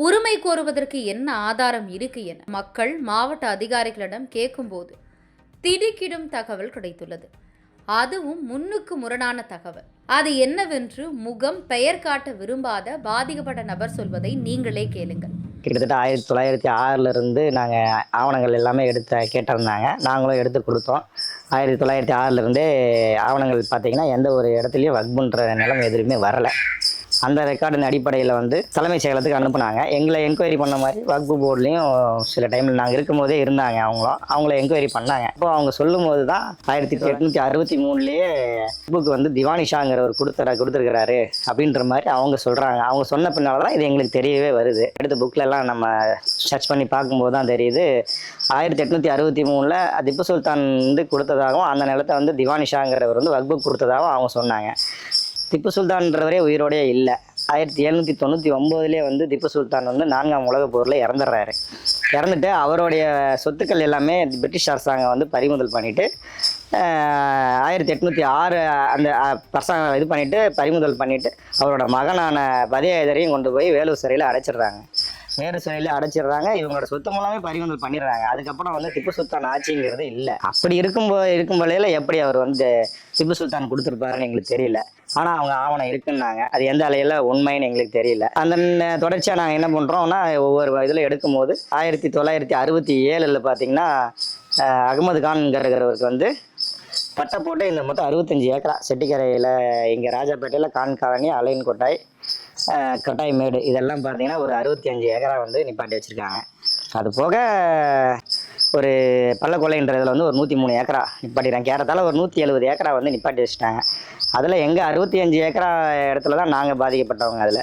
உரிமை கோருவதற்கு என்ன ஆதாரம் இருக்கு என மக்கள் மாவட்ட அதிகாரிகளிடம் கேட்கும்போது திடுக்கிடும் தகவல் கிடைத்துள்ளது. அதுவும் முன்னுக்கு முரணான தகவல். அது என்னவென்று முகம் பெயர் காட்ட விரும்பாத பாதிக்கப்பட்ட நபர் சொல்வதை நீங்களே கேளுங்கள். கிட்டத்தட்ட 1906 நாங்கள் ஆவணங்கள் எல்லாமே கேட்டிருந்தாங்க. நாங்களும் எடுத்து கொடுத்தோம். 1906 ஆவணங்கள் பார்த்தீங்கன்னா எந்த ஒரு இடத்துலையும் வக்புன்ற நிலைமை எதுவுமே வரலை. அந்த ரெக்கார்டின் அடிப்படையில் தலைமைச் செயலகத்துக்கு அனுப்புனாங்க. எங்களை என்கொயரி பண்ண மாதிரி வக்பு போர்ட்லேயும் சில டைமில் நாங்கள் இருக்கும்போதே இருந்தாங்க. அவங்கள என்கொயரி பண்ணாங்க. இப்போ அவங்க சொல்லும் போது தான் 1863 வக்புக்கு திவானி ஷாங்கிறவர் கொடுத்துருக்கிறாரு அப்படின்ற மாதிரி அவங்க சொல்கிறாங்க. அவங்க சொன்ன பின்னால் தான் இது எங்களுக்கு தெரியவே வருது. எடுத்த புக்கிலலாம் நம்ம சர்ச் பண்ணி பார்க்கும்போது தான் தெரியுது 1863 திப்பு சுல்தான் கொடுத்ததாகவும் அந்த நிலத்தை திவானி ஷாங்கிறவர் வக்புக்கு கொடுத்ததாகவும் அவங்க சொன்னாங்க. திப்பு சுல்தான்றவரே உயிரோடே இல்லை. 1799 திப்பு சுல்தான் 4ஆம் உலகப் போரில் இறந்துடுறாரு. இறந்துட்டு அவருடைய சொத்துக்கள் எல்லாமே பிரிட்டிஷ் அரசாங்கம் பறிமுதல் பண்ணிவிட்டு 1806 அந்த அரசாங்கம் இது பண்ணிவிட்டு பறிமுதல் பண்ணிவிட்டு அவரோட மகனான பதேதரையும் கொண்டு போய் வேலூர் சிறையில் அடைச்சிடுறாங்க. வேறு சிறையில் அடைச்சிடுறாங்க. இவங்களோட சொத்து மூலமே பறிமுதல் பண்ணிடுறாங்க. அதுக்கப்புறம் திப்பு சுல்தான் ஆட்சிங்கிறது இல்லை. அப்படி இருக்கும் வேளையில் எப்படி அவர் திப்பு சுல்தான் கொடுத்துருப்பாருன்னு எங்களுக்கு தெரியல. ஆனால் அவங்க ஆவணம் இருக்குன்னாங்க. அது எந்த அலையில் உண்மைன்னு எங்களுக்கு தெரியல. அந்த தொடர்ச்சியாக நாங்கள் என்ன பண்ணுறோம்னா ஒவ்வொரு இதில் எடுக்கும்போது 1967 பார்த்தீங்கன்னா அகமது கான்கிறவருக்கு பட்டை போட்டு இந்த மொத்தம் 65 ஏக்கரா செட்டிக்கரையில் இங்கே ராஜாப்பேட்டையில் கான் காலனி அலைன் கொட்டாய் கொட்டாய் மேடு இதெல்லாம் பார்த்தீங்கன்னா ஒரு 65 ஏக்கரா நிப்பாட்டி வச்சுருக்காங்க. அது போக ஒரு பள்ளக்கொள்ளைன்றதில் ஒரு 103 ஏக்கரா நிப்பாட்டிடுறாங்க. கேரத்தால் ஒரு 170 ஏக்கரா நிப்பாட்டி வச்சுட்டாங்க. அதில் எங்கள் 65 ஏக்கரா இடத்துல தான் நாங்கள் பாதிக்கப்பட்டவங்க. அதில்